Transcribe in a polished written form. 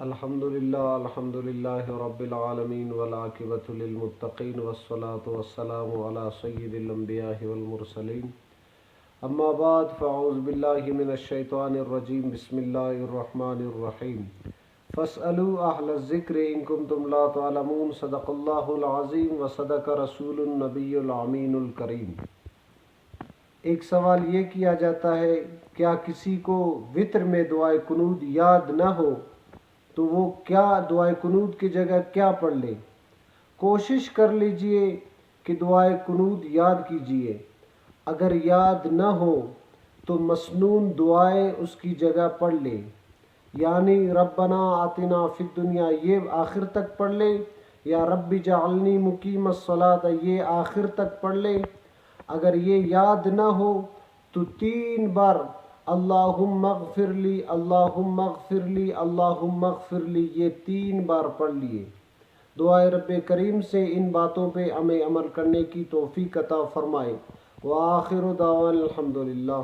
الحمد للہ رب العالمین والعاقبۃ للمتقین والصلاة والسلام علی سید الانبیاء والمرسلین اما بعد فاعوذ باللہ من الشیطان الرجیم بسم اللہ الرحمن الرحیم فاسألوا اہل الذکر ان کنتم لا تعلمون صدق اللہ العظیم وصدق رسول النبی الامین الکریم۔ ایک سوال یہ کیا جاتا ہے، کیا کسی کو وطر میں دعائے قنوت یاد نہ ہو تو وہ کیا دعائے قنوت کی جگہ کیا پڑھ لے؟ کوشش کر لیجئے کہ دعائے قنوت یاد کیجئے۔ اگر یاد نہ ہو تو مسنون دعائیں اس کی جگہ پڑھ لے، یعنی ربنا آتنا فی الدنیا یہ آخر تک پڑھ لے، یا رب جعلنی مقیم الصلاۃ یہ آخر تک پڑھ لے۔ اگر یہ یاد نہ ہو تو 3 بار اللہم اغفر لی اللہم اغفر لی اللہم اغفر لی یہ 3 بار پڑھ لیے۔ دعائے رب کریم سے ان باتوں پہ ہمیں عمل کرنے کی توفیق عطا فرمائے۔ وآخر دعوانا الحمدللہ۔